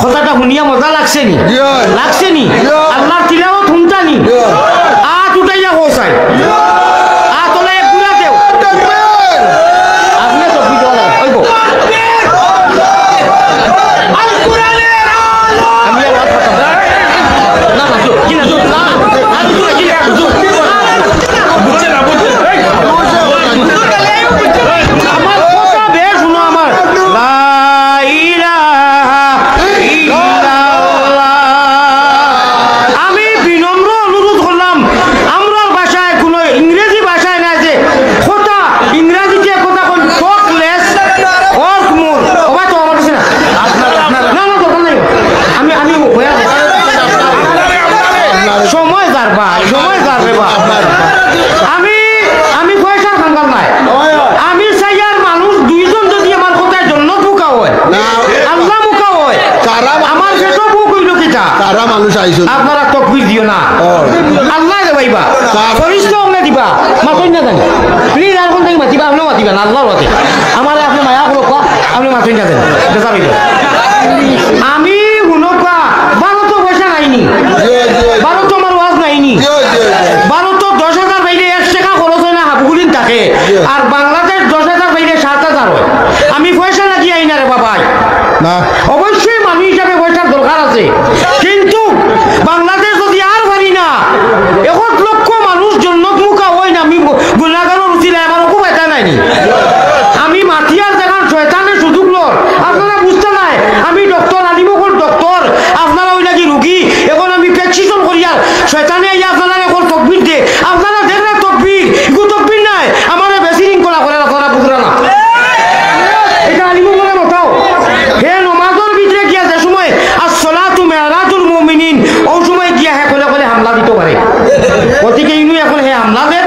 কথাটা শুনিয়া মজা লাগছে নি আল্লাহর তিলাওয়াত শুনতা নি আত উঠাইয়া পৌঁছায় তোলা এক গুলা দেও আপনি তো ভিডিও ওই গো আল কোরআনের আলো আমি আর কথা না না কি না না আর তুই কি বুঝছে না বুঝছে আমার কথা বেশ শুনো আমার লা ইলাহা ইল্লাল্লাহ আমি বিনম্র অনুরোধ করলাম আমরার ভাষায় কোনো ইংরেজি ভাষায় না যে কথা ইংরেজিতে কথা কোন টকলেস অর মোর ওবা তো আমার কাছে না না না দরকার নাই আমি আমি সময় যারবা আমি আমি পয়সা খাঙ্গাল নাই আমি চাইয়ার মানুষ দুইজন যদি আমার কথায় জন্য বুকা হয় আল্লাহ মুকা হয় আমার সেটা বুক হইল কিটা তারা মানুষ আইছো আপনারা তকবীর দিও না আল্লাহ দেবাইবা ফরিস্তা ওলে দিবা মাতই না জানি প্লিজ আর কোন থেকে মাতিবা আপনি মাতিবা না আল্লাহর ওয়াতে আমারে আপনি মায়া করো আপনি মাতই না দেন দেখা হইল আমি হুনকা বারো তো পয়সা নাইনি বারো তো আমার ওয়াজ নাইনি বারো তো 10,000 বাইরে 1 টাকা খরচ হয় না হাবুগুলিন থাকে আর বাংলাদেশ 10,000 বাইরে 7,000 হয় আমি পয়সা লাগিয়ে আই না রে বাবাই না অবশ্যই মানুষ হিসাবে পয়সার দরকার আছে কিন্তু বাংলাদেশ যদি আর পারি না 1 লক্ষ মানুষ জন্য মুখা হয় না আমি গুনাহগারের উচিলে আমার খুব এটা নাইনি আমি মাতিয়ার দেখান শয়তানের সুযোগ লর আপনারা বুঝতে নাই আমি ডক্টর আলিমুল ডক্টর আপনারা ওই লাগি রোগী এখন আমি প্রেসক্রিপশন করিয়া শয়তানে আইয়া আপনারা এখন তকবীর দে আপনারা দেখলে তকবীর ইগু তকবীর নাই আমারে বেশি রিং করা করে আপনারা বুঝরা না এটা আলিমুলের মতাও হে নমাজের ভিতরে গিয়া যে সময় আসসালাতু মিরাজুল মুমিনিন ওই সময় গিয়া হে করে হামলা দিতে পারে ওদিকে ইনু এখন হে হামলা দেন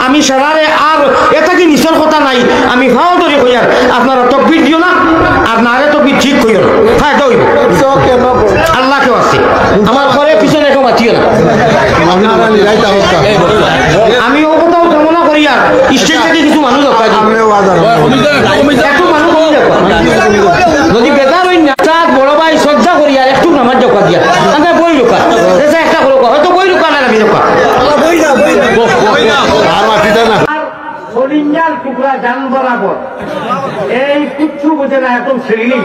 আমি সারারে আর এটা কি নিচের কথা নাই আমি ভাও ধরে কইয়ার আপনারা তকবীর দিও না আর নারে তকবীর ঠিক কইও না ফায়দা হইব আল্লাহ কেউ আছে আমার ঘরে পিছনে কেউ মাতিও না আমি ও কথাও কামনা করি আর স্টেজ থেকে কিছু মানুষ একটু মানুষ যদি বেজার হই না বড় ভাই শ্রদ্ধা করি আর একটু নামাজ জোকা দিয়া বই রোকা একটা করো হয়তো বই রোকা না আমি রোকা হরিঞ্জাল টুকরা জান বরাবর এই কুচ্ছু বোঝে না এত শ্রেণী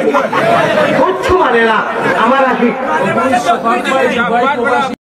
কুচ্ছু মানে না আমার